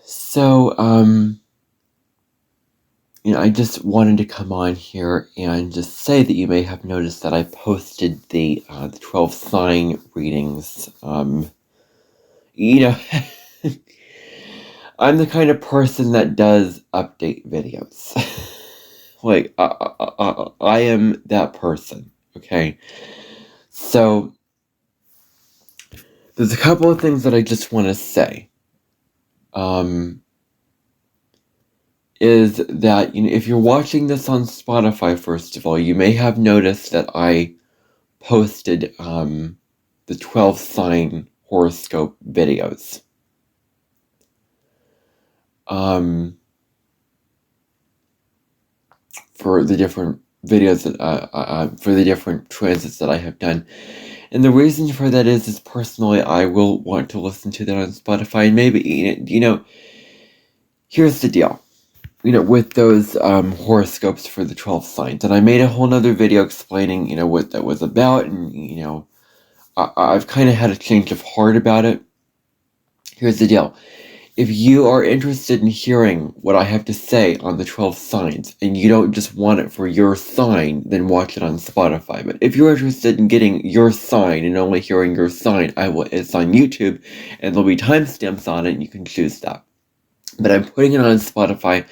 So, I just wanted to come on here and just say that you may have noticed that I posted the 12 sign readings. You know, I'm the kind of person that does update videos. Like, I am that person, okay? So, there's a couple of things that I just want to say. Is that, if you're watching this on Spotify, first of all, you may have noticed that I posted the 12 sign horoscope videos. For the different videos that for the different transits that I have done. And the reason for that is personally I will want to listen to that on Spotify, and maybe, here's the deal. With those horoscopes for the 12 signs. And I made a whole nother video explaining, what that was about. And, I've kind of had a change of heart about it. Here's the deal. If you are interested in hearing what I have to say on the 12 signs, and you don't just want it for your sign, then watch it on Spotify. But if you're interested in getting your sign and only hearing your sign, it's on YouTube, and there'll be timestamps on it, and you can choose that. But I'm putting it on Spotify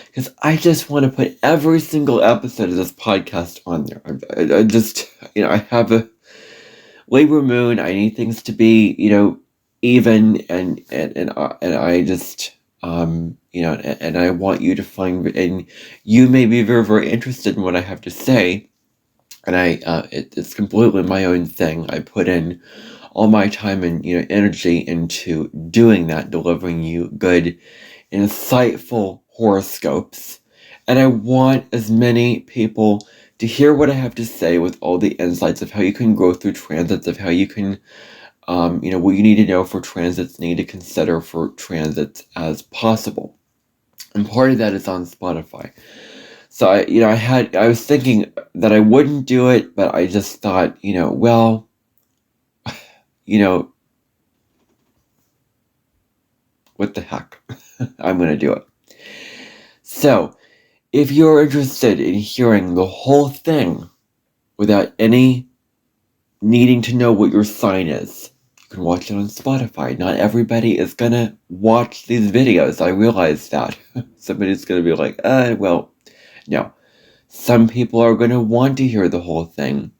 because I just want to put every single episode of this podcast on there. I just, I have a Libra moon. I need things to be, even, and I just, and I want you to find, and you may be very, very interested in what I have to say. And it's completely my own thing. I put in all my time and, energy into doing that, delivering you good, insightful horoscopes, and I want as many people to hear what I have to say with all the insights of how you can grow through transits, of how you can, what you need to know for transits, need to consider for transits as possible. And part of that is on Spotify. So I was thinking that I wouldn't do it, but I just thought, well, what the heck? I'm going to do it. So, if you're interested in hearing the whole thing without any needing to know what your sign is, you can watch it on Spotify. Not everybody is going to watch these videos. I realize that. Somebody's going to be like, well, no. Some people are going to want to hear the whole thing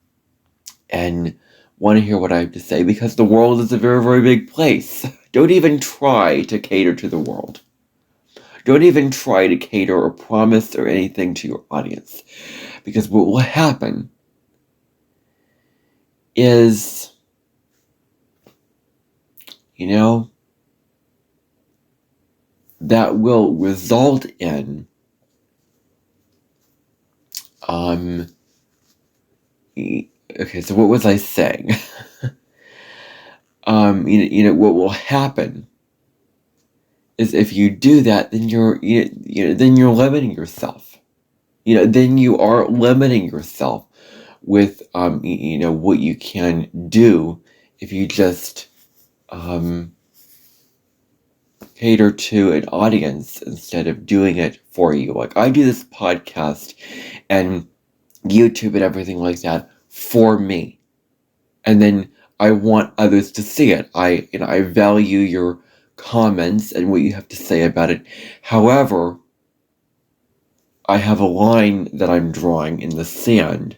and want to hear what I have to say, because the world is a very, very big place. Don't even try to cater to the world. Don't even try to cater or promise or anything to your audience. Because what will happen is, that will result in, okay, so what was I saying? What will happen is, if you do that, then then you're limiting yourself. Then you are limiting yourself with, what you can do if you just, cater to an audience instead of doing it for you. Like, I do this podcast and YouTube and everything like that for me. And then I want others to see it. I value your comments and what you have to say about it. However, I have a line that I'm drawing in the sand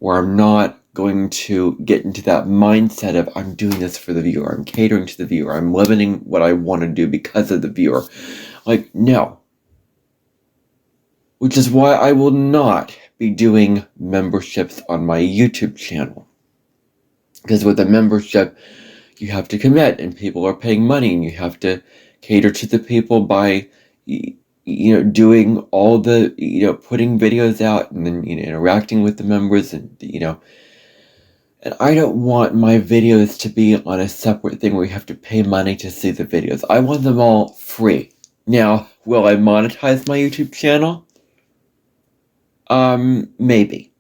where I'm not going to get into that mindset of, I'm doing this for the viewer, I'm catering to the viewer, I'm limiting what I want to do because of the viewer. Like, no. Which is why I will not be doing memberships on my YouTube channel. Because with a membership, you have to commit, and people are paying money, and you have to cater to the people by, doing all the, putting videos out, and then, interacting with the members, and, and I don't want my videos to be on a separate thing where you have to pay money to see the videos. I want them all free. Now, will I monetize my YouTube channel? Maybe.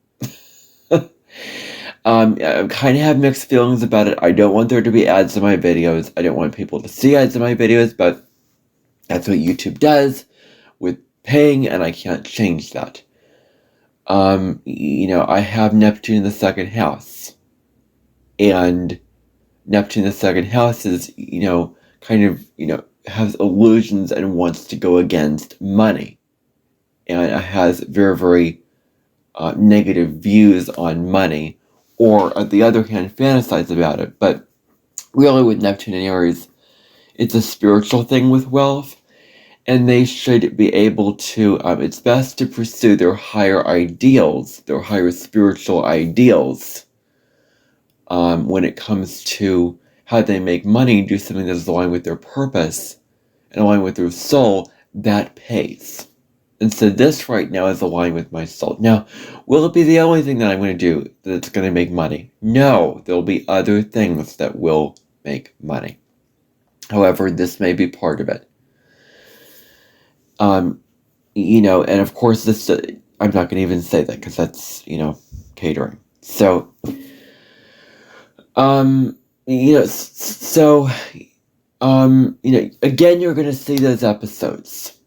I kind of have mixed feelings about it. I don't want there to be ads in my videos. I don't want people to see ads in my videos, but that's what YouTube does with paying, and I can't change that. I have Neptune in the second house, and Neptune in the second house is, has illusions and wants to go against money, and it has very, very negative views on money, or on the other hand, fantasize about it. But really, with Neptune in Aries, it's a spiritual thing with wealth, and they should be able to, it's best to pursue their higher ideals, their higher spiritual ideals, when it comes to how they make money, do something that's aligned with their purpose and aligned with their soul, that pays. And so this right now is aligned with my soul. Now, will it be the only thing that I'm going to do that's going to make money? No, there'll be other things that will make money. However, this may be part of it. And of course, this, I'm not going to even say that because that's, catering. So, again, you're going to see those episodes,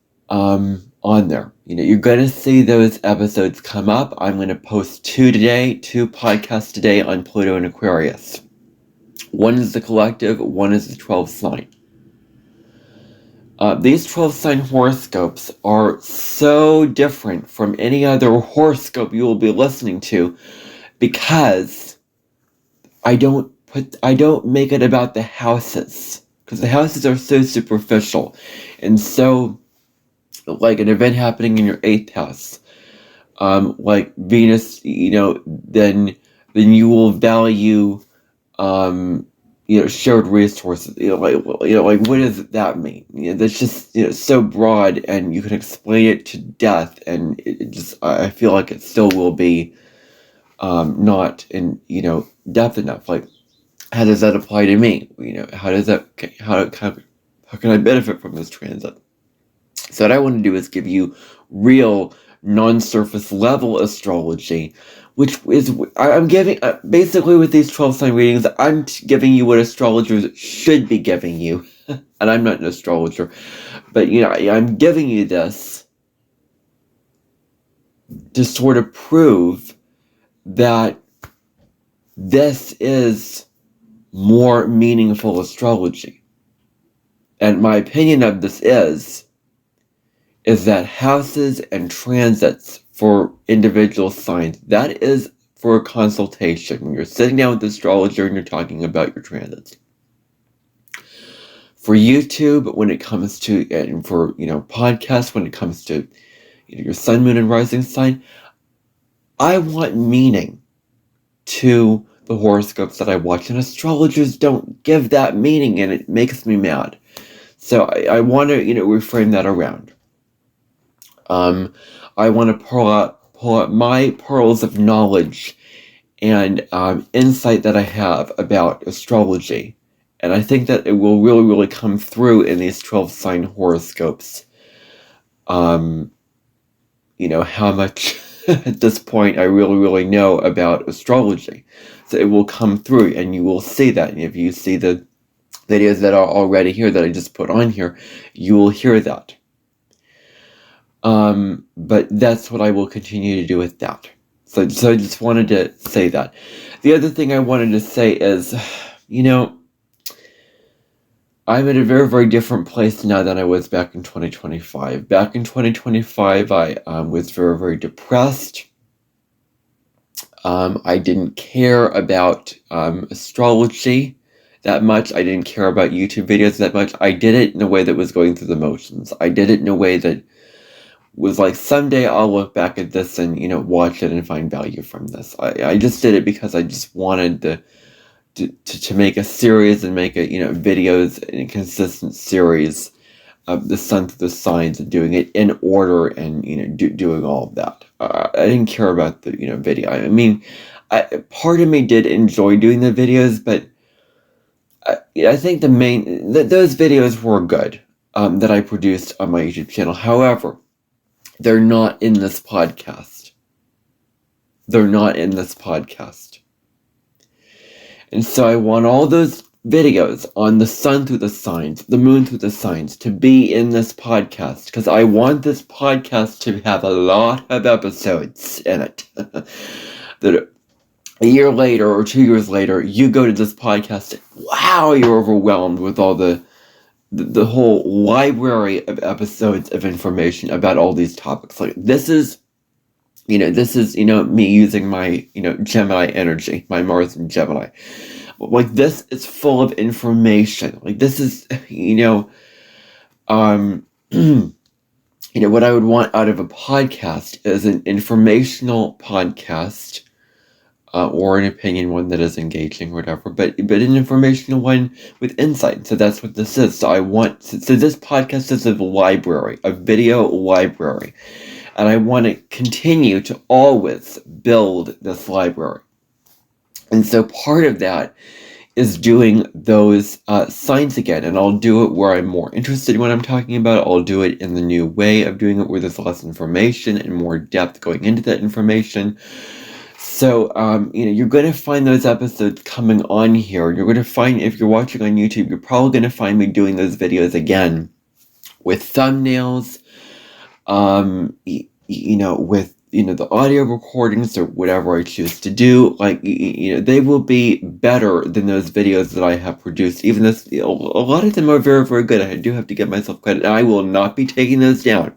on there. You're going to see those episodes come up. I'm going to post two podcasts today on Pluto and Aquarius. One is the collective, one is the 12 sign. These 12 sign horoscopes are so different from any other horoscope you will be listening to, because I don't make it about the houses, because the houses are so superficial, and so, like an event happening in your 8th house, like Venus, then you will value, shared resources. Like what does that mean? That's just, so broad, and you can explain it to death, and it just, I feel like it still will be, not in, depth enough. Like, how does that apply to me? How can I benefit from this transit? So what I want to do is give you real, non-surface level astrology, which is, I'm giving, basically with these 12 sign readings, I'm giving you what astrologers should be giving you. And I'm not an astrologer, but, I'm giving you this to sort of prove that this is more meaningful astrology. And my opinion of this is that houses and transits for individual signs, that is for a consultation. When you're sitting down with the astrologer and you're talking about your transits. For YouTube, when it comes to, and for, podcasts, when it comes to, your sun, moon, and rising sign, I want meaning to the horoscopes that I watch, and astrologers don't give that meaning, and it makes me mad. So I want to, reframe that around. I want to pull out my pearls of knowledge and insight that I have about astrology. And I think that it will really, really come through in these 12 sign horoscopes. How much at this point I really, really know about astrology. So it will come through, and you will see that. And if you see the videos that are already here that I just put on here, you will hear that. But that's what I will continue to do with that. So I just wanted to say that. The other thing I wanted to say is, I'm in a very, very different place now than I was back in 2025. Back in 2025, I was very, very depressed. I didn't care about astrology that much. I didn't care about YouTube videos that much. I did it in a way that was going through the motions. I did it in a way that was like, someday I'll look back at this and, watch it and find value from this. I just did it because I just wanted to make a series and make videos in a consistent series of the sun through the signs, and doing it in order, and, doing all of that. I didn't care about the, video. I mean, part of me did enjoy doing the videos, but I think those videos were good, that I produced on my YouTube channel. However, they're not in this podcast. They're not in this podcast. And so I want all those videos on the sun through the signs, the moon through the signs, to be in this podcast, because I want this podcast to have a lot of episodes in it. That a year later or 2 years later, you go to this podcast and wow, you're overwhelmed with all the whole library of episodes of information about all these topics. Like this is me using my, Gemini energy, my Mars and Gemini. Like this is full of information. Like this is, what I would want out of a podcast is an informational podcast, or an opinion one that is engaging, whatever, but an informational one with insight. So that's what this is. So this podcast is a library, a video library, and I want to continue to always build this library. And so part of that is doing those signs again, and I'll do it where I'm more interested in what I'm talking about. I'll do it in the new way of doing it where there's less information and more depth going into that information. So, you're going to find those episodes coming on here. You're going to find, if you're watching on YouTube, you're probably going to find me doing those videos again with thumbnails, with, the audio recordings or whatever I choose to do. Like, they will be better than those videos that I have produced. Even this, a lot of them are very, very good. I do have to give myself credit. I will not be taking those down.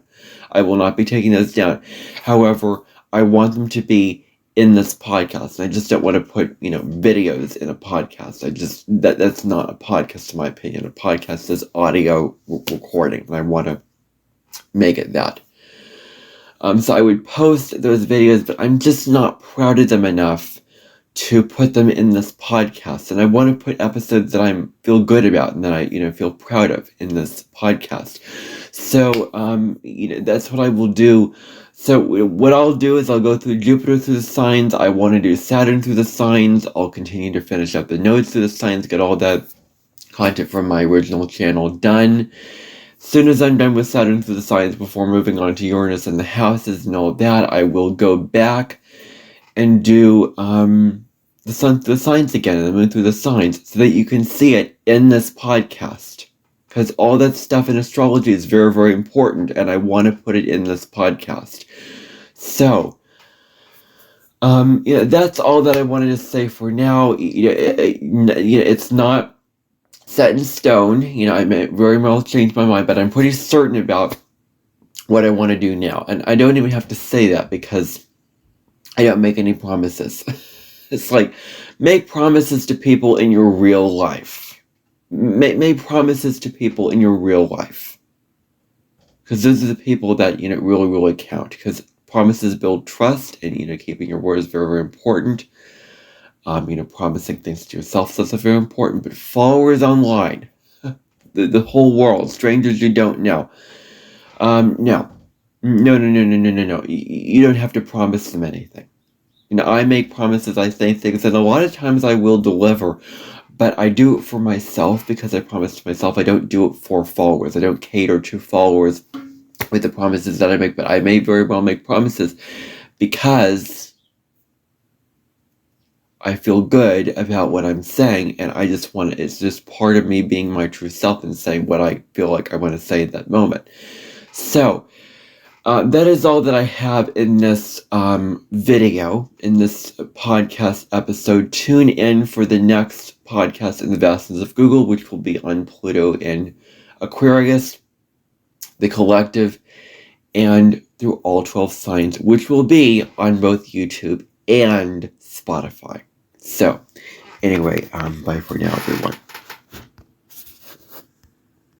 However, I want them to be in this podcast. I just don't want to put, videos in a podcast. That's not a podcast in my opinion. A podcast is audio recording, and I want to make it that. So I would post those videos, but I'm just not proud of them enough to put them in this podcast. And I want to put episodes that I feel good about and that I, feel proud of in this podcast. So, that's what I will do. So what I'll do is I'll go through Jupiter through the signs. I want to do Saturn through the signs. I'll continue to finish up the nodes through the signs, get all that content from my original channel done. As soon as I'm done with Saturn through the signs, before moving on to Uranus and the houses and all that, I will go back and do the sun through the signs again, and the moon through the signs, so that you can see it in this podcast. Because all that stuff in astrology is very, very important, and I want to put it in this podcast. So, that's all that I wanted to say for now. It's not set in stone. I may very well change my mind, but I'm pretty certain about what I want to do now. And I don't even have to say that because I don't make any promises. It's like, make promises to people in your real life. Make promises to people in your real life. Because those are the people that, really, really count. Because promises build trust, and, keeping your word is very, very important. Promising things to yourself is also very important. But followers online, the whole world, strangers you don't know. No. You don't have to promise them anything. I make promises, I say things, and a lot of times I will deliver. But I do it for myself because I promise to myself. I don't do it for followers. I don't cater to followers with the promises that I make. But I may very well make promises because I feel good about what I'm saying. And I just want it's just part of me being my true self and saying what I feel like I want to say at that moment. So, that is all that I have in this video, in this podcast episode. Tune in for the next podcast in the vastness of Google, which will be on Pluto and Aquarius, the collective, and through all 12 signs, which will be on both YouTube and Spotify. So, anyway, bye for now, everyone.